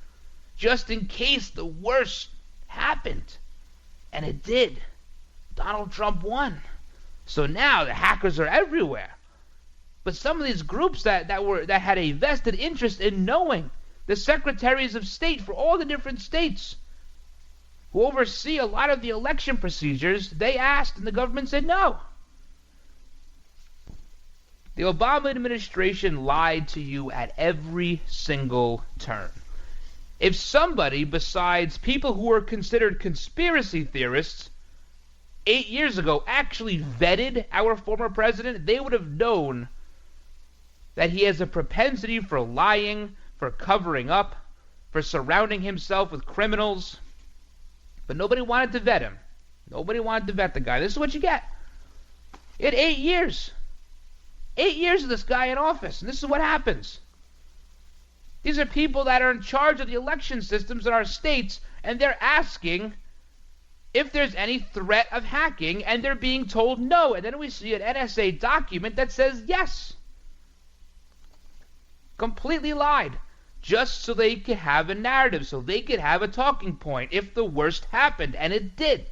just in case the worst happened. And it did. Donald Trump won. So now the hackers are everywhere. But some of these groups that had a vested interest in knowing the secretaries of state for all the different states who oversee a lot of the election procedures, they asked and the government said no. The Obama administration lied to you at every single turn. If somebody besides people who were considered conspiracy theorists 8 years ago actually vetted our former president, they would have known that he has a propensity for lying, for covering up, for surrounding himself with criminals. But nobody wanted to vet him. Nobody wanted to vet the guy. This is what you get. You had 8 years. 8 years of this guy in office, and this is what happens. These are people that are in charge of the election systems in our states, and they're asking if there's any threat of hacking, and they're being told no. And then we see an NSA document that says yes. Completely lied, just so they could have a narrative, so they could have a talking point if the worst happened, and it did.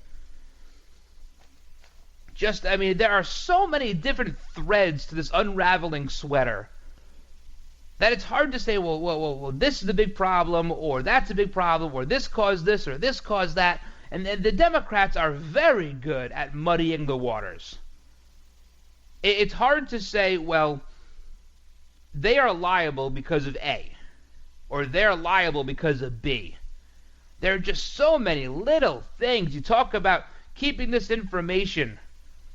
There are so many different threads to this unraveling sweater that it's hard to say, well, this is the big problem, or that's a big problem, or this caused this, or this caused that. And the Democrats are very good at muddying the waters. It's hard to say, well, they are liable because of A, or they're liable because of B. There are just so many little things. You talk about keeping this information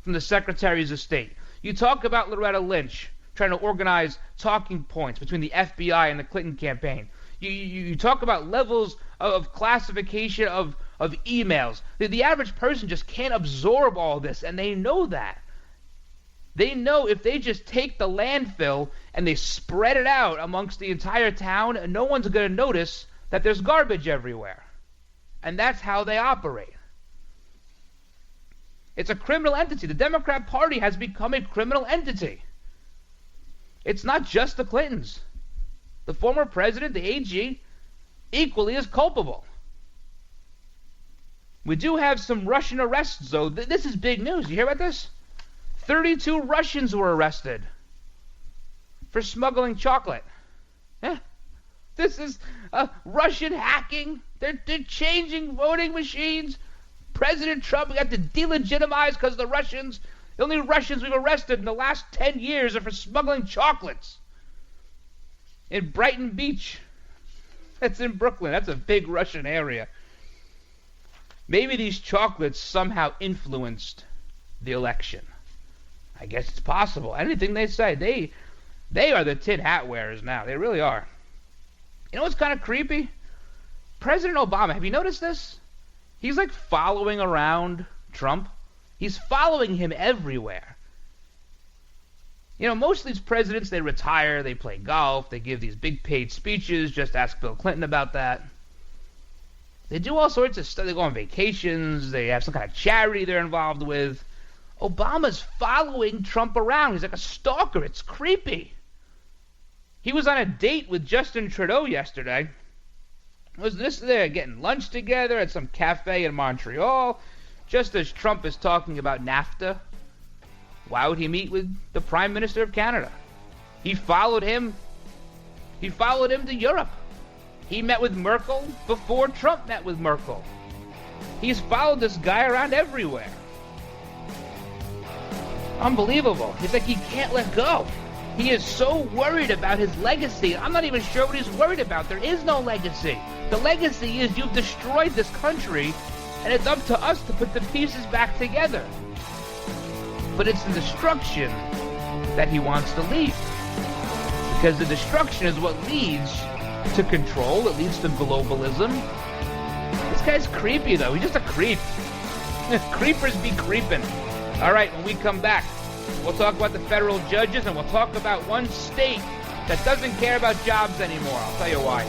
from the secretaries of state. You talk about Loretta Lynch trying to organize talking points between the FBI and the Clinton campaign. You talk about levels of classification of emails. The average person just can't absorb all this, and they know that. They know if they just take the landfill and they spread it out amongst the entire town, no one's going to notice that there's garbage everywhere. And that's how they operate. It's a criminal entity. The Democrat Party has become a criminal entity. It's not just the Clintons. The former president, the AG, equally is culpable. We do have some Russian arrests, though. This is big news. You hear about this? 32 Russians were arrested for smuggling chocolate. Yeah. This is Russian hacking. They're changing voting machines. President Trump got to delegitimize because of the Russians. The only Russians we've arrested in the last 10 years are for smuggling chocolates. In Brighton Beach. That's in Brooklyn. That's a big Russian area. Maybe these chocolates somehow influenced the election. I guess it's possible. Anything they say, they are the tin hat wearers now. They really are. You know what's kind of creepy? President Obama, have you noticed this? He's like following around Trump. He's following him everywhere. You know, most of these presidents, they retire, they play golf, they give these big paid speeches. Just ask Bill Clinton about that. They do all sorts of stuff. They go on vacations. They have some kind of charity they're involved with. Obama's following Trump around. He's like a stalker. It's creepy. He was on a date with Justin Trudeau yesterday. They're getting lunch together at some cafe in Montreal, just as Trump is talking about NAFTA. Why would he meet with the Prime Minister of Canada? He followed him. He followed him to Europe. He met with Merkel before Trump met with Merkel. He's followed this guy around everywhere. Unbelievable. It's like he can't let go. He is so worried about his legacy. I'm not even sure what he's worried about. There is no legacy. The legacy is you've destroyed this country, and it's up to us to put the pieces back together. But it's the destruction that he wants to leave. Because the destruction is what leads to control. It leads to globalism. This guy's creepy, though. He's just a creep. Creepers be creeping. All right, when we come back, We'll talk about the federal judges, and we'll talk about one state that doesn't care about jobs anymore. I'll tell you why.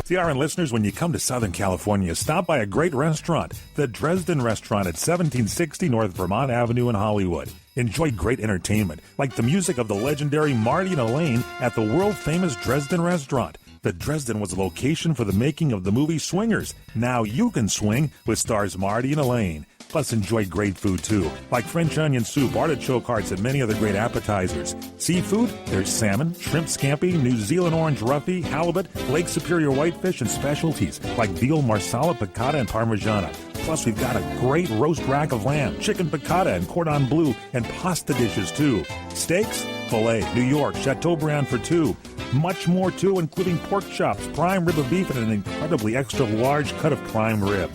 CRN listeners, when you come to Southern California, stop by a great restaurant, the Dresden Restaurant at 1760 North Vermont Avenue in Hollywood. Enjoy great entertainment, like the music of the legendary Marty and Elaine at the world-famous Dresden Restaurant. The Dresden was a location for the making of the movie Swingers. Now you can swing with stars Marty and Elaine. Plus, enjoy great food, too, like French onion soup, artichoke hearts, and many other great appetizers. Seafood, there's salmon, shrimp scampi, New Zealand orange roughy, halibut, Lake Superior whitefish, and specialties like veal, marsala, piccata, and parmigiana. Plus, we've got a great roast rack of lamb, chicken piccata, and cordon bleu, and pasta dishes, too. Steaks, filet, New York, Chateaubriand for two. Much more, too, including pork chops, prime rib of beef, and an incredibly extra large cut of prime rib.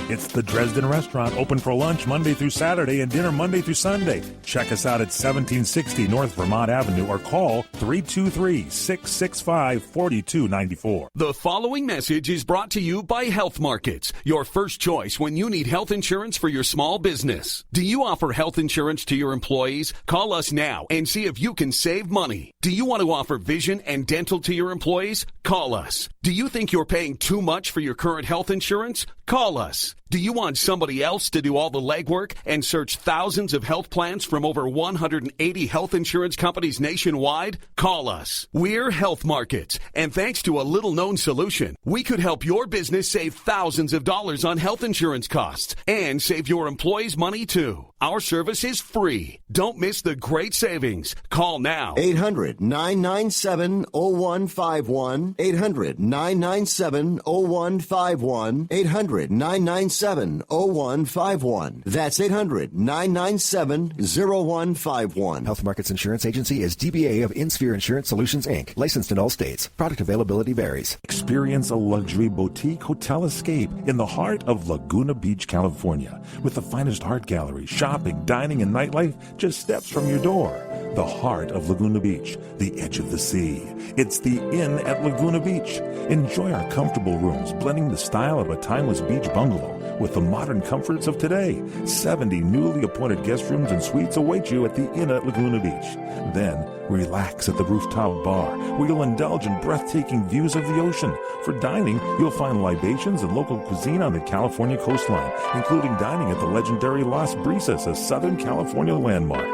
It's the Dresden Restaurant, open for lunch Monday through Saturday and dinner Monday through Sunday. Check us out at 1760 North Vermont Avenue or call 323-665-4294.
The following message is brought to you by Health Markets, your first choice when you need health insurance for your small business. Do you offer health insurance to your employees? Call us now and see if you can save money. Do you want to offer vision and dental to your employees? Call us. Do you think you're paying too much for your current health insurance? Call us. Do you want somebody else to do all the legwork and search thousands of health plans from over 180 health insurance companies nationwide? Call us. We're Health Markets, and thanks to a little-known solution, we could help your business save thousands of dollars on health insurance costs and save your employees money, too. Our service is free. Don't miss the great savings. Call now.
800-997-0151. 800-997-0151. 800-997-0151. That's 800-997-0151.
Health Markets Insurance Agency is DBA of InSphere Insurance Solutions, Inc., licensed in all states. Product availability varies.
Experience a luxury boutique hotel escape in the heart of Laguna Beach, California, with the finest art gallery, shopping, dining, and nightlife just steps from your door. The heart of Laguna Beach, the edge of the sea. It's the Inn at Laguna Beach. Enjoy our comfortable rooms, blending the style of a timeless beach bungalow with the modern comforts of today. 70 newly appointed guest rooms and suites await you at the Inn at Laguna Beach. Then, relax at the rooftop bar, where you'll indulge in breathtaking views of the ocean. For dining, you'll find libations and local cuisine on the California coastline, including dining at the legendary Las Brisas, a Southern California landmark.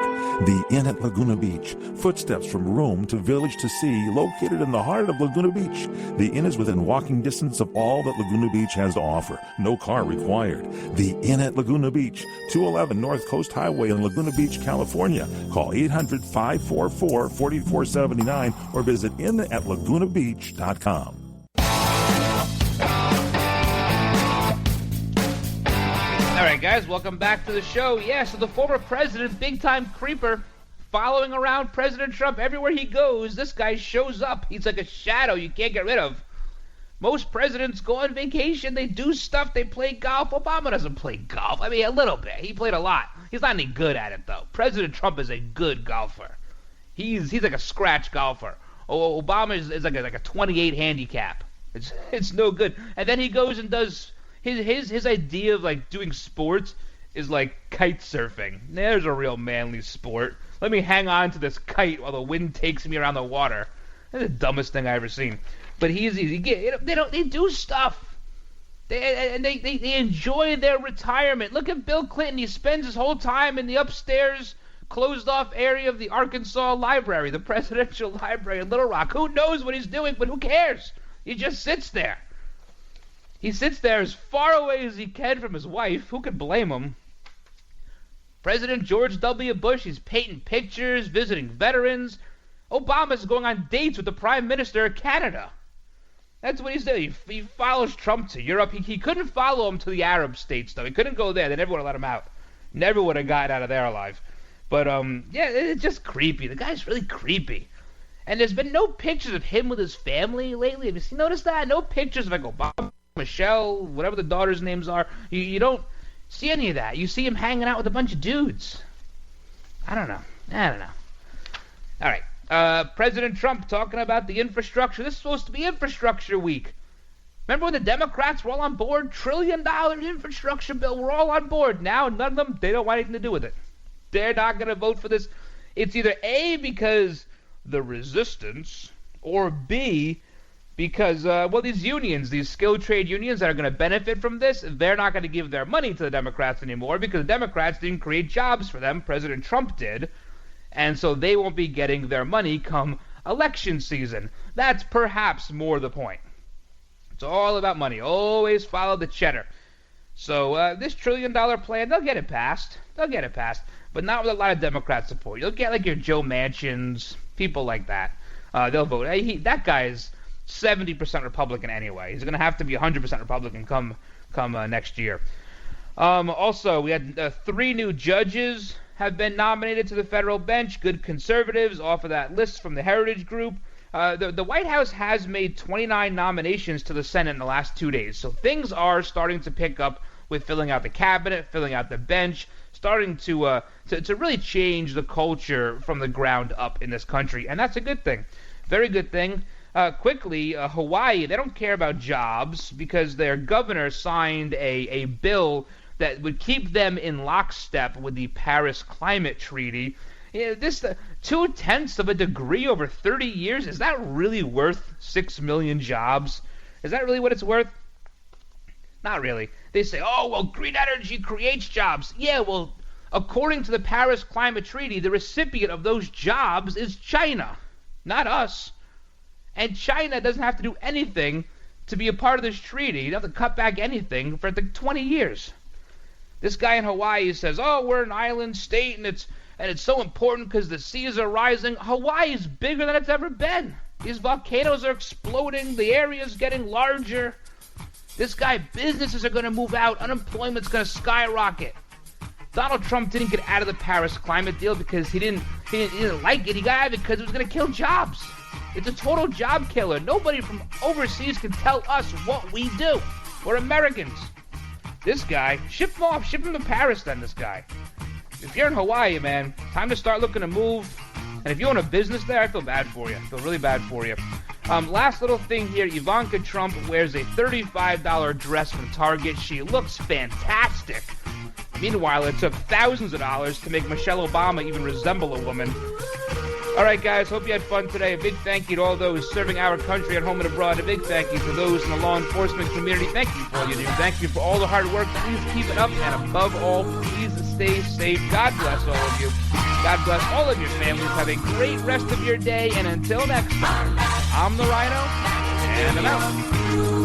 The Inn at Laguna Beach, footsteps from room to village to sea, located in the heart of Laguna Beach. The Inn is within walking distance of all that Laguna Beach has to offer. No car required. The Inn at Laguna Beach, 211 North Coast Highway in Laguna Beach, California. Call 800-544-4479 or visit innatlagunabeach.com.
All right, guys, welcome back to the show. Yeah, so the former president, big-time creeper, following around President Trump everywhere he goes. This guy shows up. He's like a shadow you can't get rid of. Most presidents go on vacation. They do stuff. They play golf. Obama doesn't play golf. I mean, a little bit. He played a lot. He's not any good at it, though. President Trump is a good golfer. He's like a scratch golfer. Obama is like a 28 handicap. It's no good. And then he goes and does... His idea of like doing sports is like kite surfing. There's a real manly sport. Let me hang on to this kite while the wind takes me around the water. That's the dumbest thing I've ever seen. But they do stuff. They enjoy their retirement. Look at Bill Clinton. He spends his whole time in the upstairs closed off area of the Arkansas Library, the Presidential Library in Little Rock. Who knows what he's doing, but who cares? He just sits there. He sits there as far away as he can from his wife. Who could blame him? President George W. Bush, he's painting pictures, visiting veterans. Obama's going on dates with the Prime Minister of Canada. That's what he's doing. He follows Trump to Europe. He couldn't follow him to the Arab states, though. He couldn't go there. They never would have let him out. Never would have gotten out of there alive. But, yeah, it's just creepy. The guy's really creepy. And there's been no pictures of him with his family lately. Have you noticed that? No pictures of, like, Obama, Michelle, whatever the daughters' names are. You don't see any of that. You see him hanging out with a bunch of dudes. I don't know. All right. President Trump talking about the infrastructure. This is supposed to be infrastructure week. Remember when the Democrats were all on board? $1 trillion infrastructure bill. We're all on board. Now, none of them, they don't want anything to do with it. they're not going to vote for this. It's either A, because the resistance, or B, because, these unions, these skilled trade unions that are going to benefit from this, they're not going to give their money to the Democrats anymore because the Democrats didn't create jobs for them. President Trump did. And so they won't be getting their money come election season. That's perhaps more the point. It's all about money. Always follow the cheddar. So this $1 trillion plan, they'll get it passed. But not with a lot of Democrat support. You'll get like your Joe Manchins, people like that. They'll vote. That guy is 70% Republican anyway. He's going to have to be 100% Republican come next year. Also, we had 3 new judges have been nominated to the federal bench. Good conservatives off of that list from the Heritage Group. The White House has made 29 nominations to the Senate in the last 2 days. So things are starting to pick up with filling out the cabinet, filling out the bench, starting to really change the culture from the ground up in this country. And that's a good thing. Very good thing. Quickly, Hawaii, they don't care about jobs because their governor signed a bill that would keep them in lockstep with the Paris Climate Treaty. This 0.2 of a degree over 30 years, is that really worth 6 million jobs? Is that really what it's worth? Not really. They say, green energy creates jobs. Yeah, well, according to the Paris Climate Treaty, the recipient of those jobs is China, not us. And China doesn't have to do anything to be a part of this treaty. You don't have to cut back anything for 20 years. This guy in Hawaii says, we're an island state, and it's so important because the seas are rising. Hawaii is bigger than it's ever been. These volcanoes are exploding. The area is getting larger. This guy, businesses are going to move out. Unemployment's going to skyrocket. Donald Trump didn't get out of the Paris climate deal because he didn't like it. He got out of it because it was going to kill jobs. It's a total job killer. Nobody from overseas can tell us what we do. We're Americans. This guy, ship him off. Ship him to Paris then, this guy. If you're in Hawaii, man, time to start looking to move. And if you own a business there, I feel bad for you. I feel really bad for you. Last little thing here. Ivanka Trump wears a $35 dress from Target. She looks fantastic. Meanwhile, it took thousands of dollars to make Michelle Obama even resemble a woman. All right, guys, hope you had fun today. A big thank you to all those serving our country at home and abroad. A big thank you to those in the law enforcement community. Thank you for all you do. Thank you for all the hard work. Please keep it up. And above all, please stay safe. God bless all of you. God bless all of your families. Have a great rest of your day. And until next time, I'm the Ryno, and I'm out.